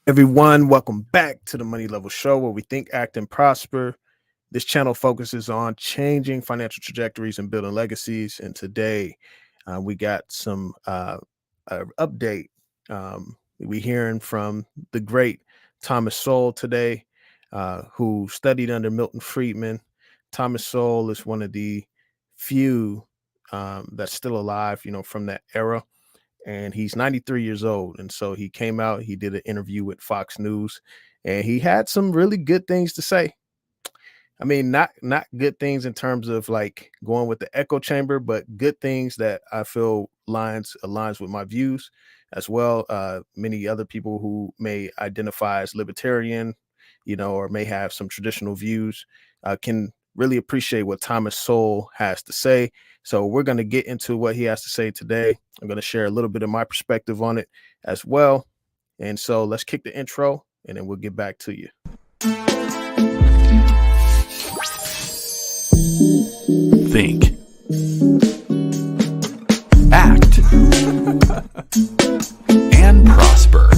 Everyone, welcome back to the Money Level Show where we think, act, and prosper. This channel focuses on changing financial trajectories and building legacies. And today, we got some update. We hearing from the great Thomas Sowell today, who studied under Milton Friedman. Thomas Sowell is one of the few that's still alive, from that era, and he's 93 years old. And so he came out, he did an interview with Fox News, and he had some really good things to say. I mean, not good things in terms of like going with the echo chamber, but good things that I feel aligns with my views as well. Many other people who may identify as libertarian, or may have some traditional views, can really appreciate what Thomas Sowell has to say. So we're going to get into what he has to say today. I'm going to share a little bit of my perspective on it as well. And so let's kick the intro, and then we'll get back to you. Think, act, and prosper.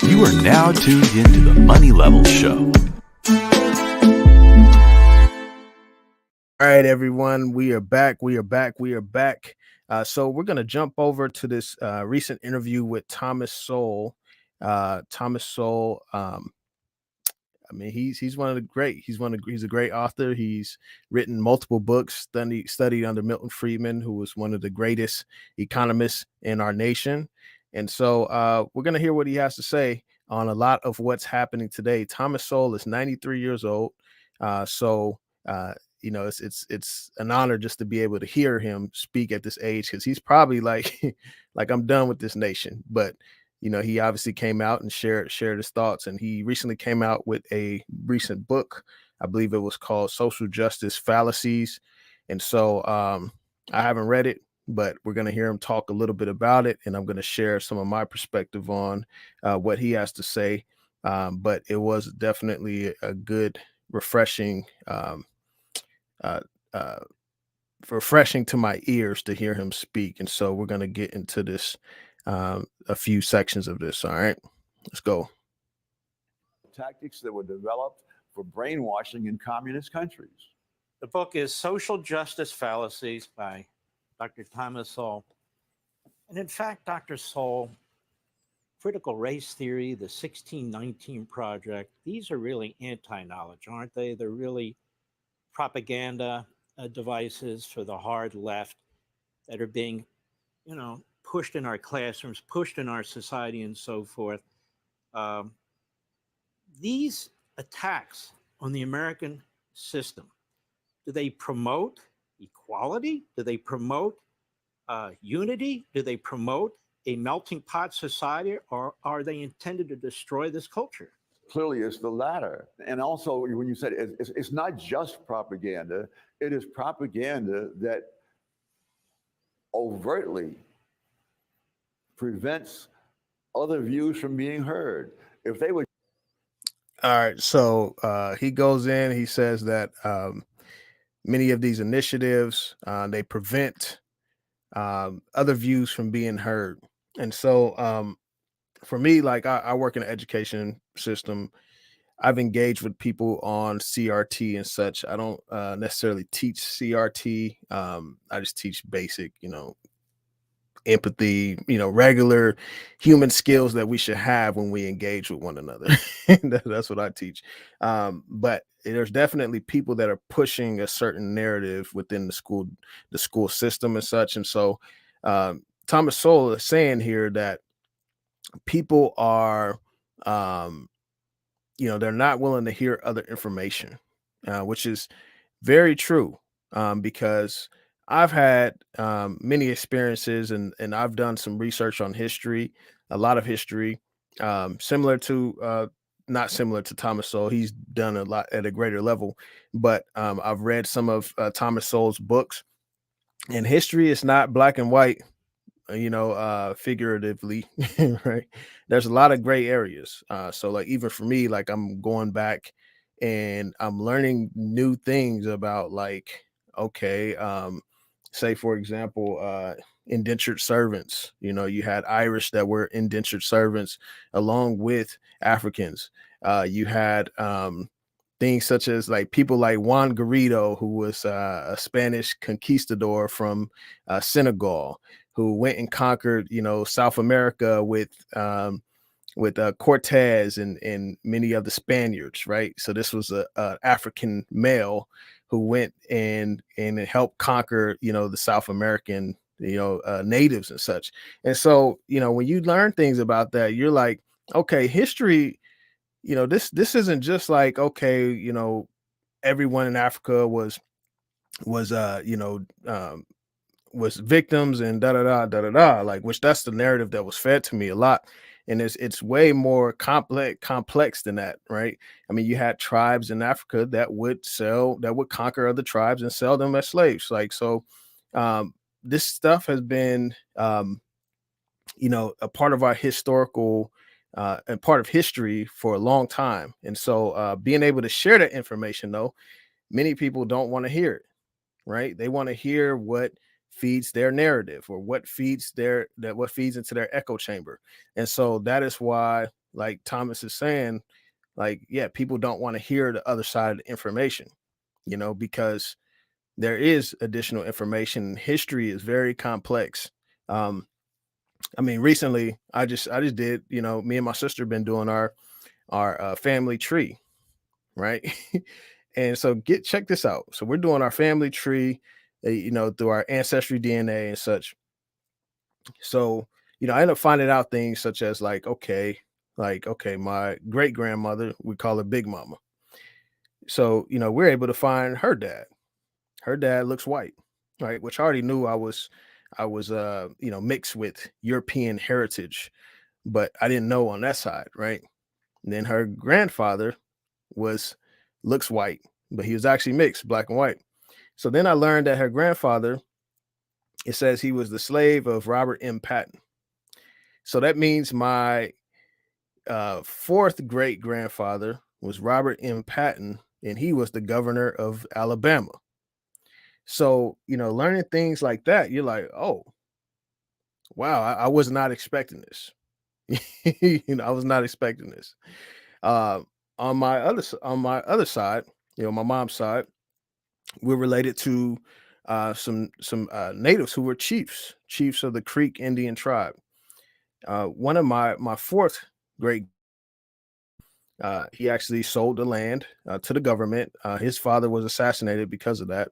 You are now tuned into the Money Level Show. All right, everyone, we are back. So we're going to jump over to this recent interview with Thomas Sowell. Thomas Sowell, I mean, he's one of the great. He's a great author. He's written multiple books. Studied under Milton Friedman, who was one of the greatest economists in our nation. And so we're gonna hear what he has to say on a lot of what's happening today. Thomas Sowell is 93 years old. So it's an honor just to be able to hear him speak at this age, because he's probably like like I'm done with this nation. But he obviously came out and shared his thoughts, and he recently came out with a recent book. I believe it was called Social Justice Fallacies. And so I haven't read it, but we're going to hear him talk a little bit about it, and I'm going to share some of my perspective on what he has to say. But it was definitely a good, refreshing, uh, uh, refreshing to my ears to hear him speak. And so we're going to get into this, a few sections of this. All right, let's go. Tactics that were developed for brainwashing in communist countries. The book is Social Justice Fallacies by Dr. Thomas Sowell. And in fact, Dr. Sowell, critical race theory, the 1619 Project, these are really anti-knowledge, aren't they? They're really propaganda devices for the hard left that are being, pushed in our classrooms, pushed in our society, and so forth. These attacks on the American system, do they promote equality? Do they promote unity? Do they promote a melting pot society, or are they intended to destroy this culture? Clearly, it's the latter. And also, when you said it's not just propaganda, it is propaganda that overtly prevents other views from being heard. If they would. All right, so he goes in, he says that many of these initiatives, they prevent other views from being heard. And so for me, like I work in the education system. I've engaged with people on CRT and such. I don't necessarily teach CRT. I just teach basic, empathy, regular human skills that we should have when we engage with one another. That's what I teach. But there's definitely people that are pushing a certain narrative within the school system and such. And so Thomas Sowell is saying here that people are, they're not willing to hear other information, which is very true, because I've had many experiences, and I've done some research on history, a lot of history, similar to, not similar to Thomas Sowell. He's done a lot at a greater level, but I've read some of Thomas Sowell's books, and history is not black and white, figuratively. Right, there's a lot of gray areas, so like even for me, like I'm going back and I'm learning new things about, like, okay, say for example, indentured servants. You had Irish that were indentured servants along with Africans. You had things such as like people like Juan Garrido, who was a Spanish conquistador from Senegal, who went and conquered, South America with Cortez and many of the Spaniards, right? So this was a African male who went and helped conquer, the South American, natives and such. And so, when you learn things about that, you're like, okay, history, this isn't just like, okay, everyone in Africa was was victims and da da da da da da, like, which that's the narrative that was fed to me a lot. And it's way more complex than that, right? I mean, you had tribes in Africa that would conquer other tribes and sell them as slaves. Like, so this stuff has been a part of our historical and part of history for a long time. And so being able to share that information, though, many people don't want to hear it, right? They want to hear what feeds their narrative, or what feeds what feeds into their echo chamber. And so that is why, like Thomas is saying, like, yeah, people don't want to hear the other side of the information, because there is additional information. History is very complex. I mean, recently I just did, me and my sister been doing our family tree, right? And so check this out. So we're doing our family tree, through our ancestry DNA and such. So, I end up finding out things such as like, okay, my great grandmother, we call her Big Mama. So, we're able to find her dad. Her dad looks white, right? Which I already knew I was mixed with European heritage, but I didn't know on that side, right? And then her grandfather was looks white, but he was actually mixed, black and white. So then I learned that her grandfather, it says he was the slave of Robert M. Patton. So that means my fourth great grandfather was Robert M. Patton, and he was the governor of Alabama. So, learning things like that, you're like, oh, wow, I was not expecting this. I was not expecting this. Uh, on my other side, my mom's side, we're related to some natives who were chiefs of the Creek Indian tribe. One of my fourth great, he actually sold the land to the government. His father was assassinated because of that,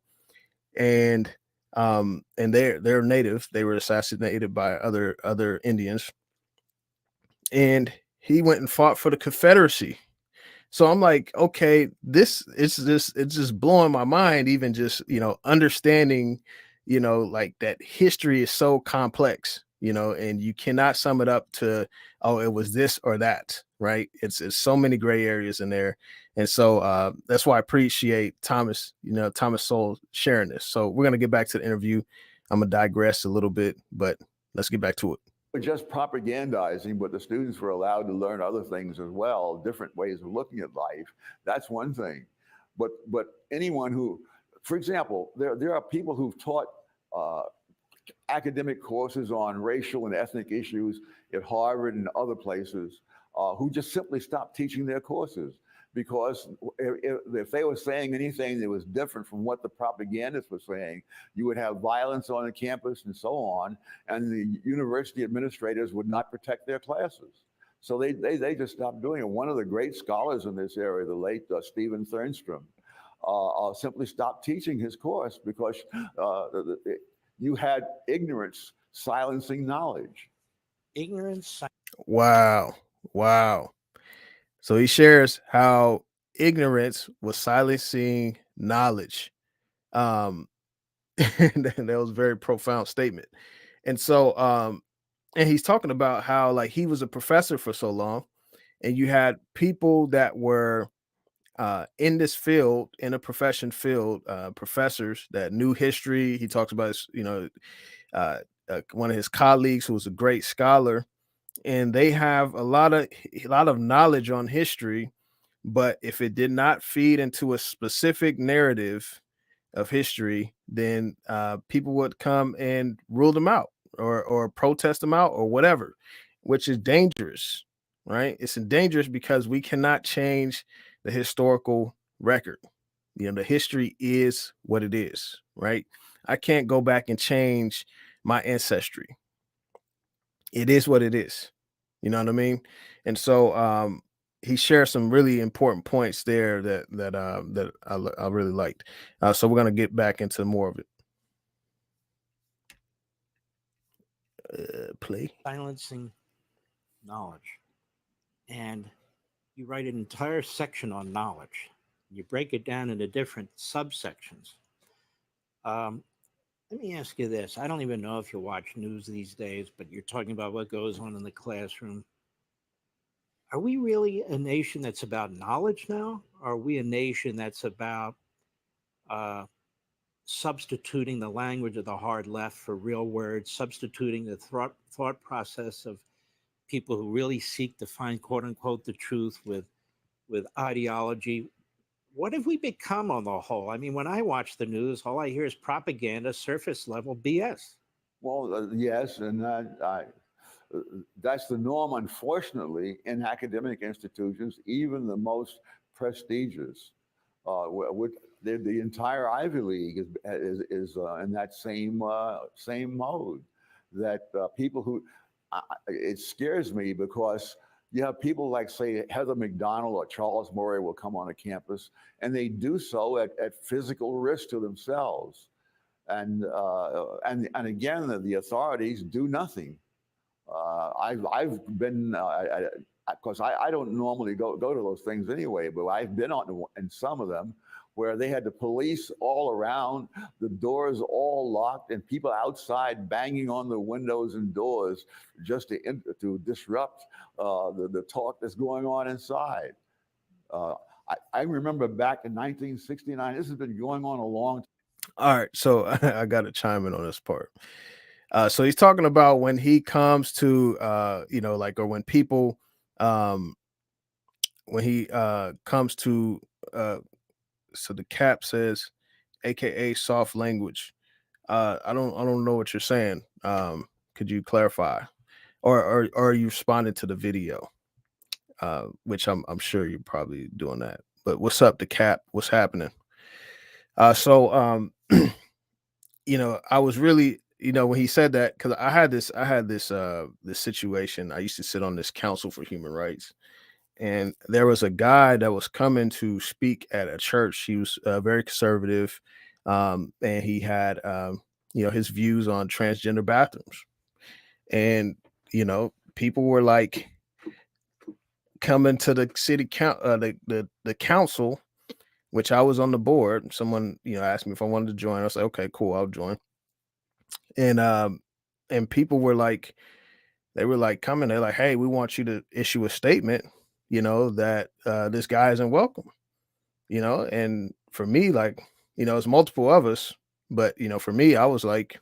and they're native. They were assassinated by other Indians, and he went and fought for the Confederacy. So I'm like, okay, it's just blowing my mind, even just, understanding, like that history is so complex, and you cannot sum it up to, oh, it was this or that, right? It's so many gray areas in there. And so that's why I appreciate Thomas Sowell sharing this. So we're gonna get back to the interview. I'm gonna digress a little bit, but let's get back to it. Just propagandizing, but the students were allowed to learn other things as well, different ways of looking at life. That's one thing. But anyone who, for example, there are people who've taught academic courses on racial and ethnic issues at Harvard and other places who just simply stopped teaching their courses because if they were saying anything that was different from what the propagandists were saying, you would have violence on the campus and so on, and the university administrators would not protect their classes. So they just stopped doing it. One of the great scholars in this area, the late Stephen Thernstrom, simply stopped teaching his course because you had ignorance silencing knowledge. Ignorance. Wow. Wow. So he shares how ignorance was silencing knowledge. Um, and that was a very profound statement. And so, and he's talking about how like he was a professor for so long, and you had people that were in this field, in a profession field, professors that knew history. He talks about his, one of his colleagues who was a great scholar, and they have a lot of knowledge on history, but if it did not feed into a specific narrative of history, then people would come and rule them out, or protest them out or whatever, which is dangerous, right? It's dangerous because we cannot change the historical record. The history is what it is, right? I can't go back and change my ancestry. It is what it is. You know what I mean? And so he shares some really important points there that I really liked. So we're gonna get back into more of it. Play. Silencing knowledge. And you write an entire section on knowledge. You break it down into different subsections. Um, Let me ask you this. I don't even know if you watch news these days, but you're talking about what goes on in the classroom. Are we really a nation that's about knowledge now? Or are we a nation that's about uh, substituting the language of the hard left for real words, substituting the thought process of people who really seek to find quote unquote the truth with ideology? What have we become on the whole? I mean, when I watch the news, all I hear is propaganda, surface level BS. Well, yes, and uh, that's the norm, unfortunately, in academic institutions, even the most prestigious. With the entire Ivy League is in that same mode. That people who it scares me because you have people like, say, Heather McDonald or Charles Murray will come on a campus, and they do so at physical risk to themselves. And again, the authorities do nothing. I've been of course I don't normally go to those things anyway, but I've been on in some of them where they had the police all around, the doors all locked, and people outside banging on the windows and doors just to disrupt the talk that's going on inside. Uh, I remember back in 1969. This has been going on a long time. All right, so I got to chime in on this part. So he's talking about when he comes to, like, or when people, um, when he comes to, uh, so the cap says, AKA soft language. I don't know what you're saying. Could you clarify, or are you responding to the video? Which I'm sure you're probably doing that. But what's up, the cap? What's happening? So I was really, when he said that, because I had this situation. I used to sit on this council for human rights, and there was a guy that was coming to speak at a church. He was very conservative, and he had his views on transgender bathrooms, and people were like coming to the city the council, which I was on the board. Someone asked me if I wanted to join. I was like, okay, cool, I'll join. And people were like, they were like coming, they're like, hey, we want you to issue a statement, that this guy isn't welcome, and for me, like, it's multiple of us, but for me, I was like,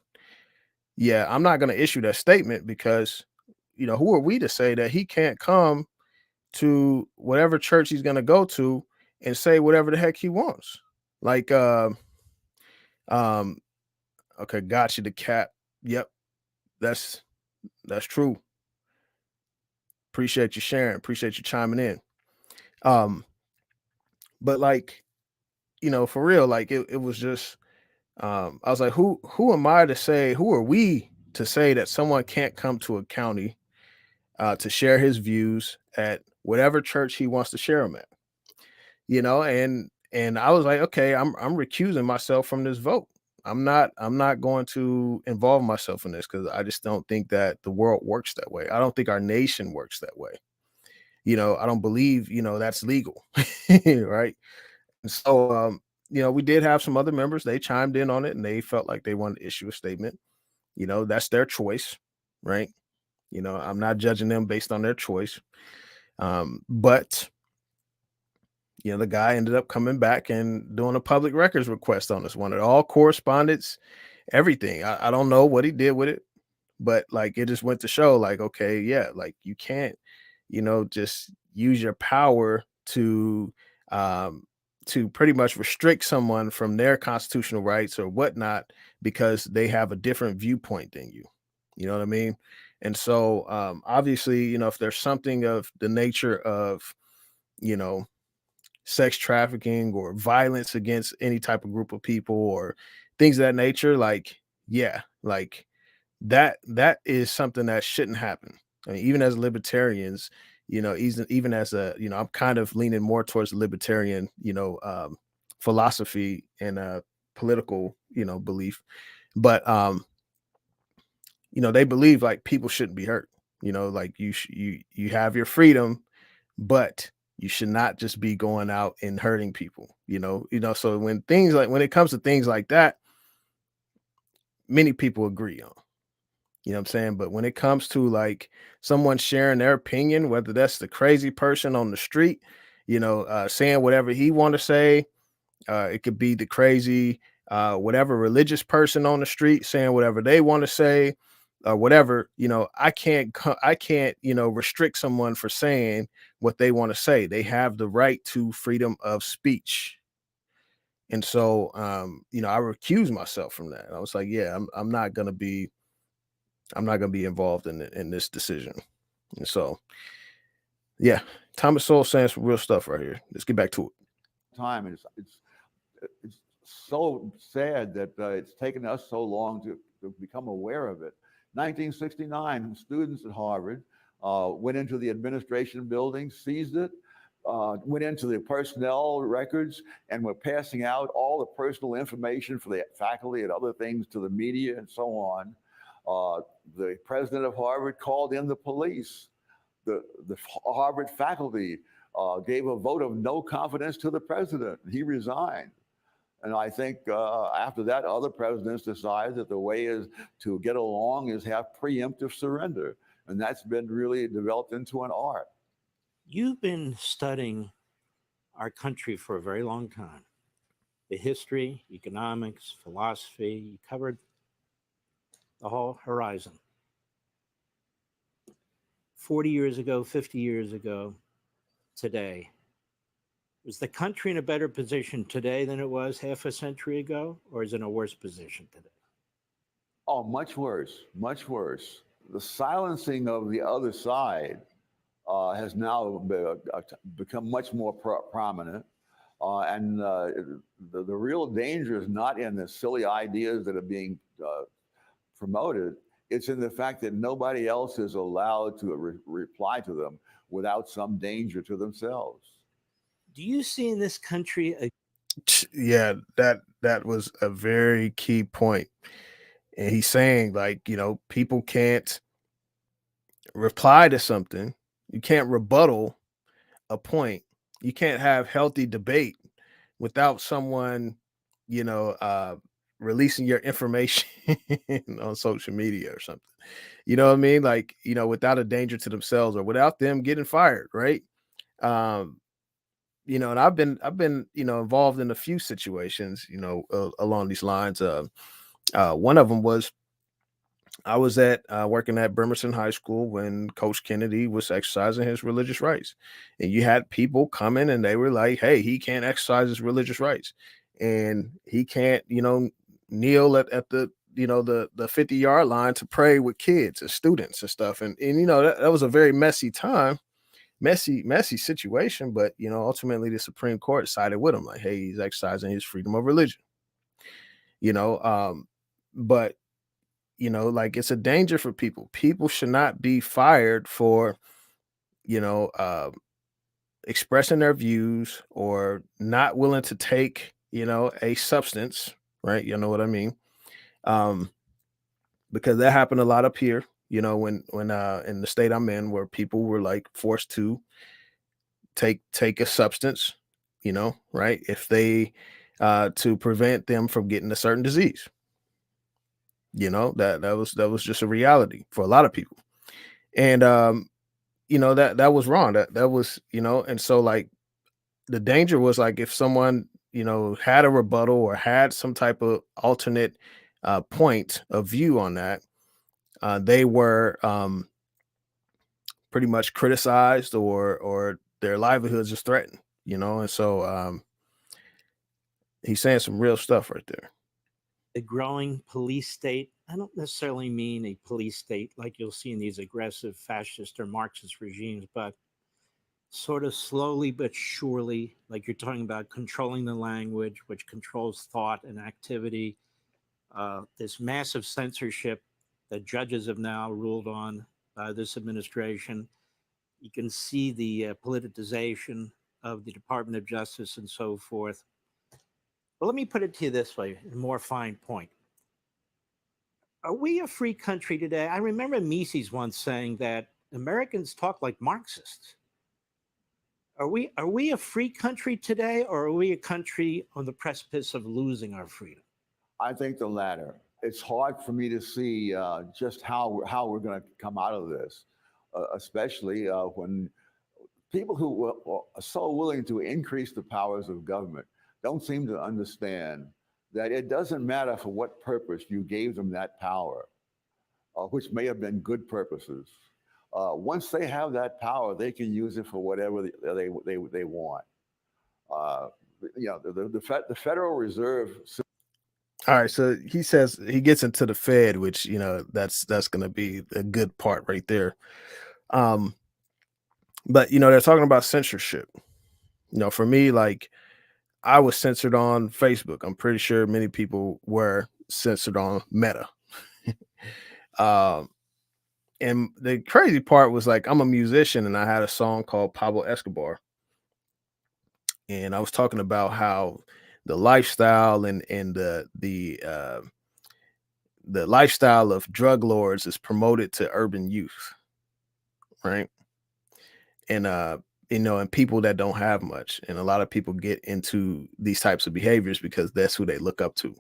yeah, I'm not going to issue that statement because who are we to say that he can't come to whatever church he's going to go to and say whatever the heck he wants. Like, um okay, got you, the cat. Yep, that's true. Appreciate you sharing. Appreciate you chiming in. Um, but like, for real, like it was just I was like, who am I to say, who are we to say that someone can't come to a county to share his views at whatever church he wants to share them at? And I was like, okay, I'm recusing myself from this vote. I'm not going to involve myself in this because I just don't think that the world works that way. I don't think our nation works that way. I don't believe, that's legal. Right. And so we did have some other members, they chimed in on it and they felt like they wanted to issue a statement. That's their choice, right? I'm not judging them based on their choice. But the guy ended up coming back and doing a public records request on us, wanted all correspondence, everything. I don't know what he did with it, but like it just went to show, like, okay, yeah, like you can't, just use your power um to pretty much restrict someone from their constitutional rights or whatnot because they have a different viewpoint than you. You know what I mean? And so obviously, if there's something of the nature of, you know, sex trafficking or violence against any type of group of people or things of that nature, like, yeah, like that is something that shouldn't happen. I mean, even as libertarians, even as I'm kind of leaning more towards libertarian, philosophy and political, belief. But they believe like people shouldn't be hurt. Like you have your freedom, but you should not just be going out and hurting people. So when it comes to things like that, many people agree on. You know what I'm saying? But when it comes to like someone sharing their opinion, whether that's the crazy person on the street, saying whatever he want to say, it could be the crazy, whatever religious person on the street saying whatever they want to say, or whatever. I can't, restrict someone for saying what they want to say. They have the right to freedom of speech. And so, I recuse myself from that. I was like, yeah, I'm not gonna be involved in this decision. And so, yeah, Thomas Sowell saying some real stuff right here. Let's get back to it. Time, and it's so sad that it's taken us so long to become aware of it. 1969, students at Harvard went into the administration building, seized it, went into the personnel records, and were passing out all the personal information for the faculty and other things to the media and so on. The president of Harvard called in the police. The Harvard faculty gave a vote of no confidence to the president. He resigned. And I think after that, other presidents decided that the way is to get along is have preemptive surrender. And that's been really developed into an art. You've been studying our country for a very long time. The history, economics, philosophy, you covered the whole horizon. 40 years ago, 50 years ago, today, is the country in a better position today than it was half a century ago, or is it in a worse position today? Oh, much worse, much worse. The silencing of the other side has now become much more prominent. And the real danger is not in the silly ideas that are being promoted. It's in the fact that nobody else is allowed to reply to them without some danger to themselves. Do you see in this country a Yeah, that was a very key point. And he's saying like, people can't reply to something. You can't rebuttal a point. You can't have healthy debate without someone, you know, uh, releasing your information on social media or something. You know what I mean? Like, without a danger to themselves or without them getting fired, right? Um, and I've been, involved in a few situations, along these lines. One of them was I was at working at Bremerton High School when Coach Kennedy was exercising his religious rights, and you had people coming and they were like, "Hey, he can't exercise his religious rights, and he can't, kneel at the the 50-yard line to pray with kids and students and stuff." And that was a very messy time, messy situation. But ultimately the Supreme Court sided with him, like, "Hey, he's exercising his freedom of religion." You know, but like it's a danger for people. People should not be fired for, you know, uh, expressing their views or not willing to take, a substance, right? You know what I mean? Um, because that happened a lot up here, when in the state I'm in, where people were like forced to take a substance, right? If they to prevent them from getting a certain disease. That was just a reality for a lot of people. And that was wrong. That was, and so like the danger was like if someone, had a rebuttal or had some type of alternate point of view on that, they were pretty much criticized or their livelihoods is threatened, and so he's saying some real stuff right there. growing police state? I don't necessarily mean a police state like you'll see in these aggressive fascist or Marxist regimes, but sort of slowly but surely, like you're talking about controlling the language, which controls thought and activity. This massive censorship that judges have now ruled on by this administration. You can see the politicization of the Department of Justice and so forth. But let me put it to you this way, a more fine point. Are we a free country today? I remember Mises once saying that Americans talk like Marxists. Are we a free country today, or are we a country on the precipice of losing our freedom? I think the latter. It's hard for me to see just how we're going to come out of this, especially when people who are so willing to increase the powers of government don't seem to understand that it doesn't matter for what purpose you gave them that power, which may have been good purposes. Once they have that power, they can use it for whatever they want. Uh, the Federal Reserve. All right, so he says he gets into the Fed, which that's going to be a good part right there. But they're talking about censorship. For me, like I was censored on Facebook. I'm pretty sure many people were censored on Meta. um, and the crazy part was like I'm a musician and I had a song called Pablo Escobar, and I was talking about how the lifestyle and the lifestyle of drug lords is promoted to urban youth, right? And and people that don't have much, and a lot of people get into these types of behaviors because that's who they look up to,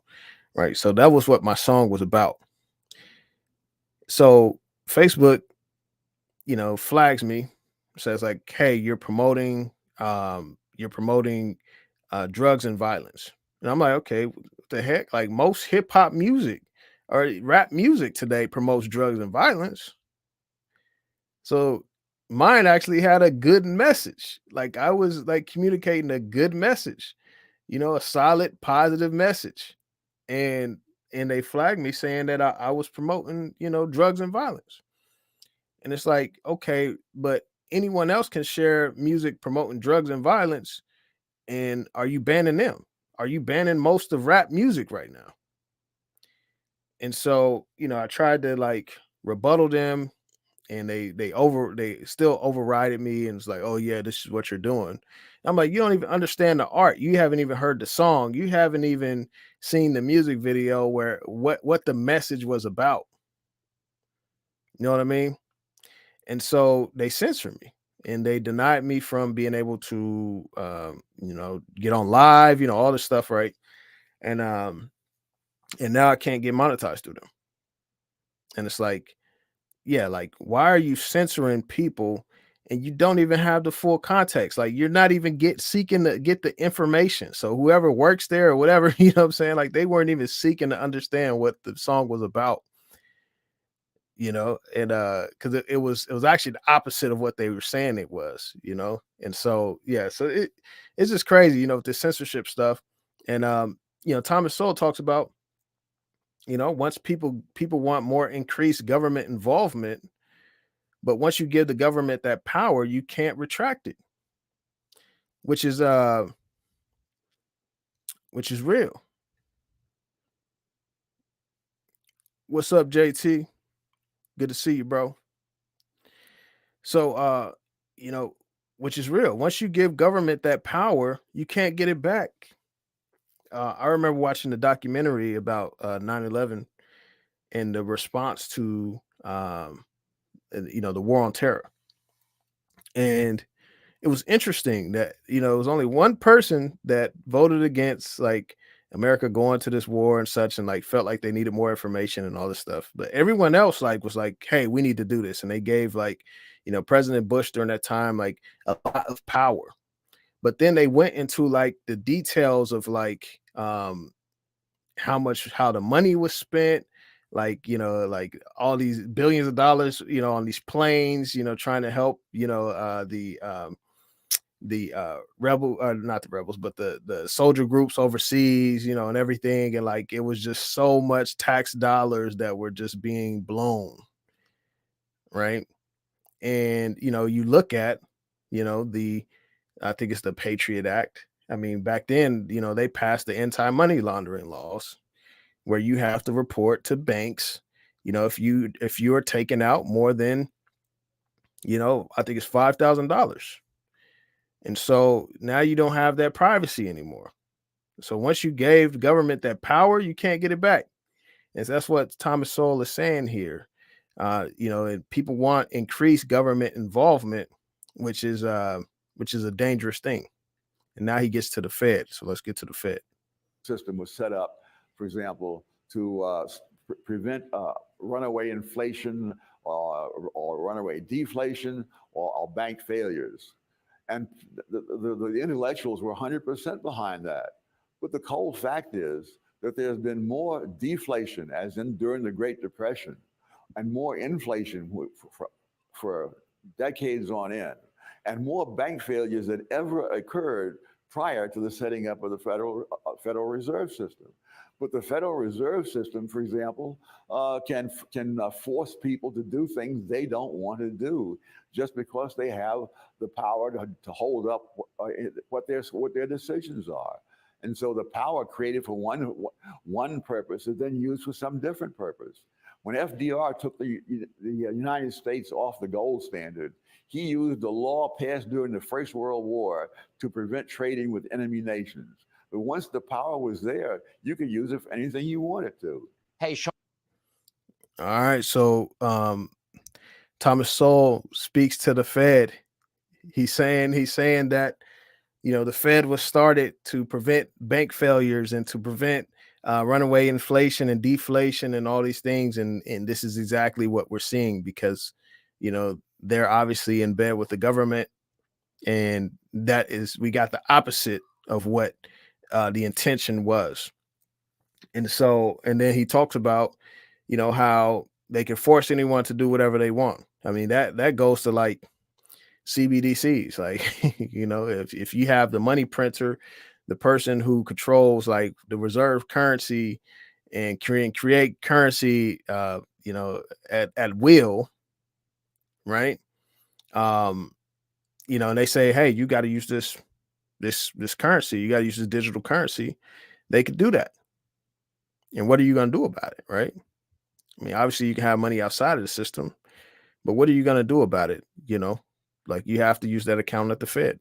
right? So that was what my song was about. So Facebook, flags me, says like, hey, you're promoting drugs and violence. And I'm like, okay, what the heck? Like most hip hop music or rap music today promotes drugs and violence. So mine actually had a good message. Like I was like communicating a good message, a solid, positive message. And they flagged me saying that I was promoting, drugs and violence. And it's like, okay, but anyone else can share music promoting drugs and violence. And are you banning them? Are you banning most of rap music right now? And so, I tried to like rebuttal them, and they still overrided me, and it's like, oh yeah, this is what you're doing. I'm like, you don't even understand the art. You haven't even heard the song. You haven't even seen the music video where what the message was about. You know what I mean? And so they censored me and they denied me from being able to get on live, all this stuff, right? And now I can't get monetized through them. And it's like, yeah, like why are you censoring people and you don't even have the full context? Like you're not even seeking to get the information. So whoever works there or whatever, you know what I'm saying? Like they weren't even seeking to understand what the song was about. And because it was actually the opposite of what they were saying it was. And so yeah, so it's just crazy, with the censorship stuff. And Thomas Sowell talks about, once people want more increased government involvement, but once you give the government that power, you can't retract it, which is real. What's up, JT? Good to see you, bro. So you know, which is real. Once you give government that power, you can't get it back. I remember watching the documentary about 9/11 and the response to the war on terror. And it was interesting that it was only one person that voted against like America going to this war and such, and like felt like they needed more information and all this stuff. But everyone else like was like, hey, we need to do this. And they gave like, President Bush during that time like a lot of power. But then they went into like the details of like how the money was spent, like like all these billions of dollars, on these planes, trying to help, not the rebels, but the soldier groups overseas, you know, and everything. And like, it was just so much tax dollars that were just being blown. Right. And, you know, you look at, you know, I think it's the Patriot Act. I mean, back then, you know, they passed the anti-money laundering laws where you have to report to banks, you know, if you are taking out more than, you know, I think it's $5,000. And so now you don't have that privacy anymore. So once you gave the government that power, you can't get it back. And so that's what Thomas Sowell is saying here. You know, and people want increased government involvement, which is a dangerous thing. And now he gets to the Fed. So let's get to the Fed. System was set up, for example, to prevent runaway inflation or runaway deflation or bank failures. And the intellectuals were 100% behind that. But the cold fact is that there's been more deflation, as in during the Great Depression, and more inflation for decades on end, and more bank failures than ever occurred prior to the setting up of the Federal Reserve System. But the Federal Reserve System, for example, can force people to do things they don't want to do just because they have the power to hold up what their decisions are. And so the power created for one purpose is then used for some different purpose. When FDR took the United States off the gold standard, he used the law passed during the First World War to prevent trading with enemy nations. But once the power was there, you could use it for anything you wanted to. Hey, Sean. All right. So Thomas Sowell speaks to the Fed. He's saying that, you know, the Fed was started to prevent bank failures and to prevent runaway inflation and deflation and all these things. And this is exactly what we're seeing because, you know, they're obviously in bed with the government. And we got the opposite of what the intention was. And then he talks about, you know, how they can force anyone to do whatever they want. I mean, that goes to like CBDCs. Like, you know, if you have the money printer, the person who controls like the reserve currency and create currency, you know, at will, right? You know, and they say, hey, you got to use this currency. You got to use this digital currency. They could do that. And what are you going to do about it, right? I mean, obviously you can have money outside of the system, but what are you going to do about it? You know, like you have to use that account at the Fed.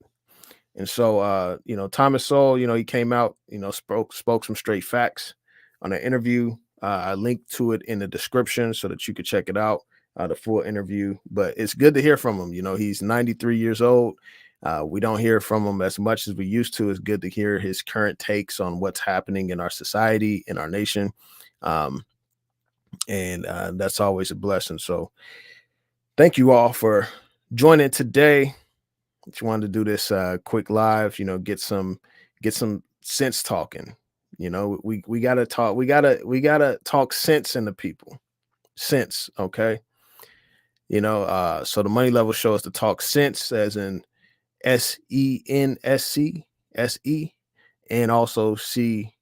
And so, you know, Thomas Sowell, you know, he came out, you know, spoke some straight facts on an interview. I linked to it in the description so that you could check it out, the full interview. But it's good to hear from him. You know, he's 93 years old. We don't hear from him as much as we used to. It's good to hear his current takes on what's happening in our society, in our nation. And that's always a blessing. So thank you all for joining today. If you wanted to do this quick live, you know, get some sense talking. You know, we gotta talk. We gotta talk sense into people. Sense, okay. You know, so the Money Level show is to talk sense, as in SENSC, SE, and also CENTS,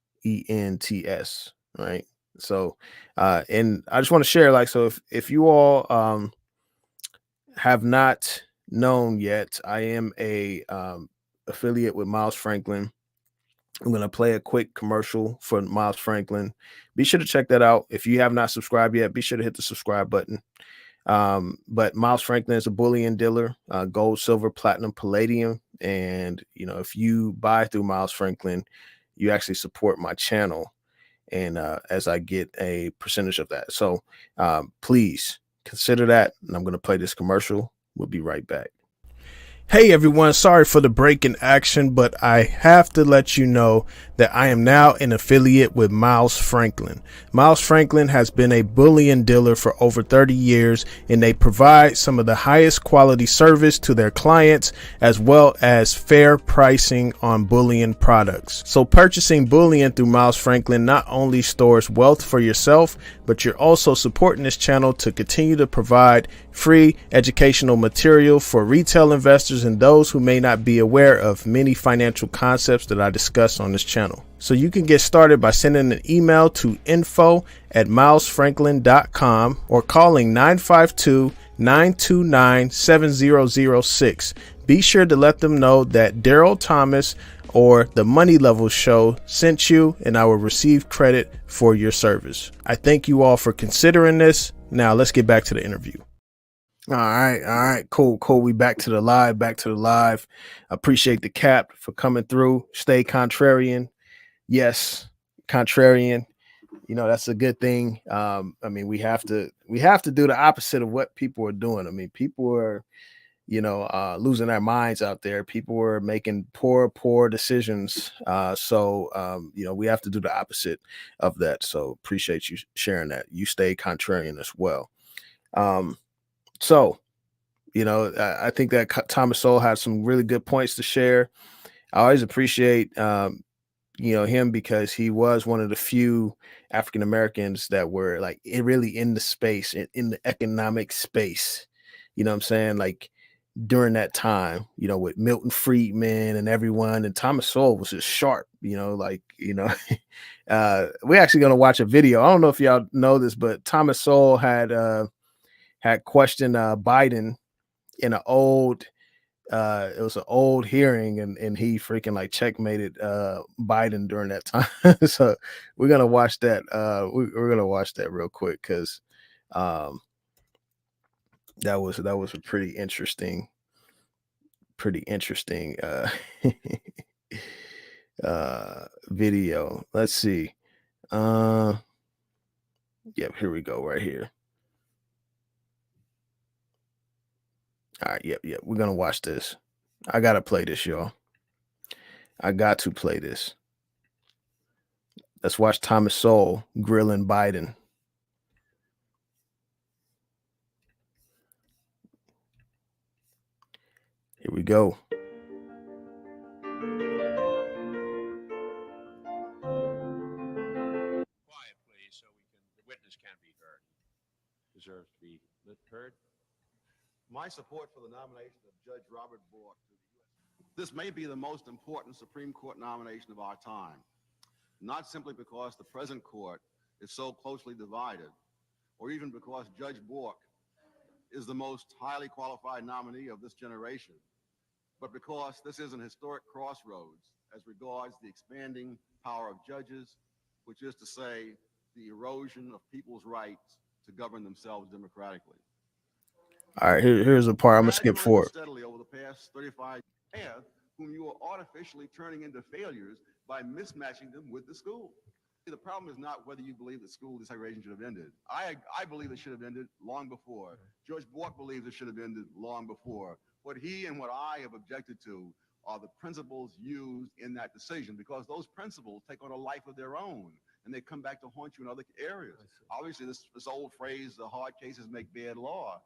right? So, and I just want to share, like, so if you all have not known yet, I am a affiliate with Miles Franklin. I'm going to play a quick commercial for Miles Franklin. Be sure to check that out. If you have not subscribed yet, be sure to hit the subscribe button. But Miles Franklin is a bullion dealer, gold, silver, platinum, palladium. And, you know, if you buy through Miles Franklin, you actually support my channel. And as I get a percentage of that. So please consider that. And I'm going to play this commercial. We'll be right back. Hey everyone, sorry for the break in action, but I have to let you know that I am now an affiliate with Miles Franklin. Miles Franklin has been a bullion dealer for over 30 years, and they provide some of the highest quality service to their clients, as well as fair pricing on bullion products. So purchasing bullion through Miles Franklin not only stores wealth for yourself, but you're also supporting this channel to continue to provide free educational material for retail investors and those who may not be aware of many financial concepts that I discuss on this channel. So you can get started by sending an email to info@milesfranklin.com or calling 952-929-7006. Be sure to let them know that Daryl Thomas or the Money Level Show sent you, and I will receive credit for your service. I thank you all for considering this. Now let's get back to the interview. All right, cool. We back to the live. Appreciate the Cap for coming through. Stay contrarian. Yes, contrarian. You know, that's a good thing. I mean, we have to do the opposite of what people are doing. I mean, people are, losing their minds out there. People were making poor decisions. We have to do the opposite of that. So appreciate you sharing that. You stay contrarian as well. I think that Thomas Sowell had some really good points to share. I always appreciate, him because he was one of the few African Americans that were like really in the space, in the economic space. You know what I'm saying? Like, during that time, with Milton Friedman and everyone, and Thomas Sowell was just sharp, we're actually going to watch a video. I don't know if y'all know this, but Thomas Sowell had questioned Biden in an old, it was an old hearing, and he freaking like checkmated Biden during that time. So we're going to watch that. We're going to watch that real quick. Cause that was a pretty interesting video. Let's see. Yep, here we go right here. All right, yep. We're gonna watch this. I gotta play this, y'all. I got to play this. Let's watch Thomas Sowell grilling Biden. Here we go. Quiet, please, so the witness can be heard. Deserves to be heard. My support for the nomination of Judge Robert Bork to the U.S. This may be the most important Supreme Court nomination of our time, not simply because the present court is so closely divided, or even because Judge Bork is the most highly qualified nominee of this generation, but because this is an historic crossroads as regards the expanding power of judges, which is to say, the erosion of people's rights to govern themselves democratically. All right, here's a part I'm gonna skip forward. Steadily over the past 35 years, whom you are artificially turning into failures by mismatching them with the school. The problem is not whether you believe that school desegregation should have ended. I believe it should have ended long before. George Bork believes it should have ended long before. What he and what I have objected to are the principles used in that decision, because those principles take on a life of their own and they come back to haunt you in other areas. Obviously, this old phrase, the hard cases make bad law,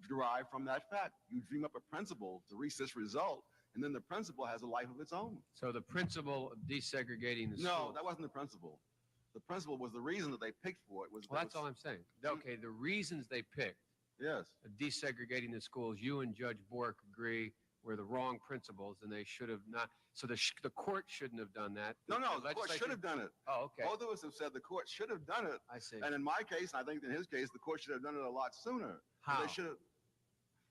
derived from that fact. You dream up a principle to reach this result, and then the principle has a life of its own. So the principle of desegregating the No, school. that wasn't the principle. The principle was the reason that they picked for it. Well, that's all I'm saying. Okay, the reasons they picked Yes. Desegregating the schools, you and Judge Bork agree were the wrong principles, and they should have not. So the court shouldn't have done that. No, the court should have done it. Oh, okay. Both of us have said the court should have done it. I see. And in my case, and I think in his case, the court should have done it a lot sooner. How?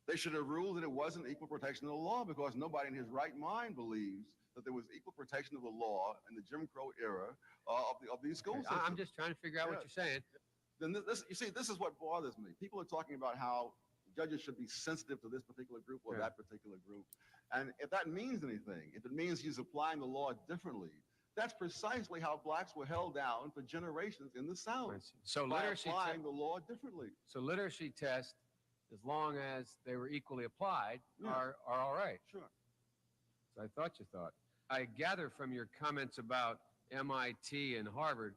They should have ruled that it wasn't equal protection of the law, because nobody in his right mind believes that there was equal protection of the law in the Jim Crow era of these school systems. I'm just trying to figure out what you're saying. Then this is what bothers me. People are talking about how judges should be sensitive to this particular group or that particular group. And if that means anything, if it means he's applying the law differently, that's precisely how blacks were held down for generations in the South. So by literacy applying the law differently. So literacy tests, as long as they were equally applied, are all right. Sure. So I thought you thought. I gather from your comments about MIT and Harvard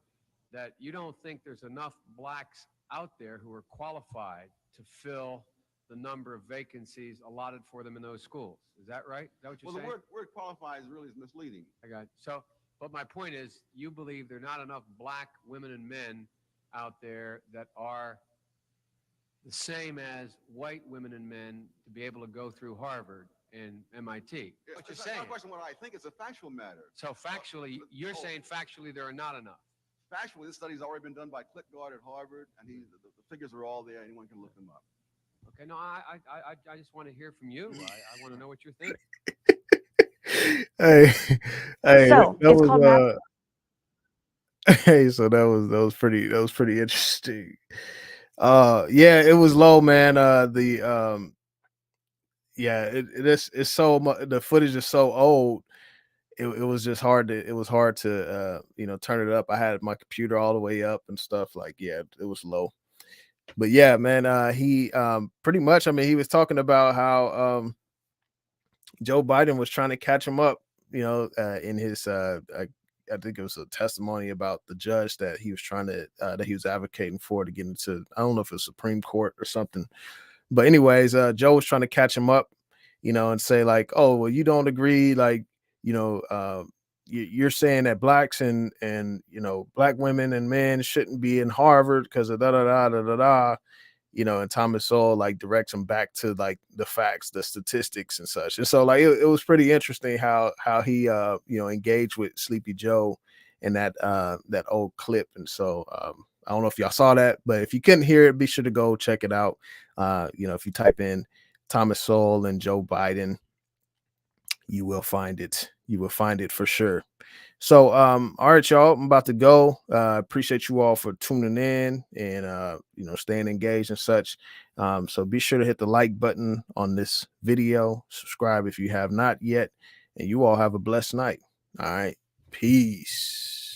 that you don't think there's enough blacks out there who are qualified to fill the number of vacancies allotted for them in those schools. Is that right? Is that what you're saying? Well, the word qualified is misleading. I got it. So, but my point is, you believe there are not enough black women and men out there that are the same as white women and men to be able to go through Harvard and MIT. What you're It's saying. not a question of what I think, it's a factual matter. So factually, you're saying factually there are not enough. Factually, this study's already been done by Clipgard at Harvard, and the figures are all there. Anyone can look them up. Okay, no, I just want to hear from you. I want to know what you're thinking. Hey, hey, So that it's called was hey, so that was pretty interesting. Yeah, it was low, man. Yeah, it's so much. The footage is so old. It was just hard to turn it up. I had my computer all the way up and stuff. Like, yeah, it was low. But yeah, man, he pretty much. I mean, he was talking about how Joe Biden was trying to catch him up. In his I think it was a testimony about the judge that he was trying to that he was advocating for to get into. I don't know if it was Supreme Court or something. But anyways, Joe was trying to catch him up, and say like, "Oh, well, you don't agree, like, you're saying that blacks and black women and men shouldn't be in Harvard because of da da da da da da." And Thomas Sowell like directs him back to like the facts, the statistics and such. And so like it was pretty interesting how he engaged with Sleepy Joe in that old clip. And so I don't know if y'all saw that, but if you couldn't hear it, be sure to go check it out. If you type in Thomas Sowell and Joe Biden, you will find it. You will find it for sure. So, all right, y'all, I'm about to go. Appreciate you all for tuning in and, staying engaged and such. So be sure to hit the like button on this video, subscribe if you have not yet, and you all have a blessed night. All right. Peace.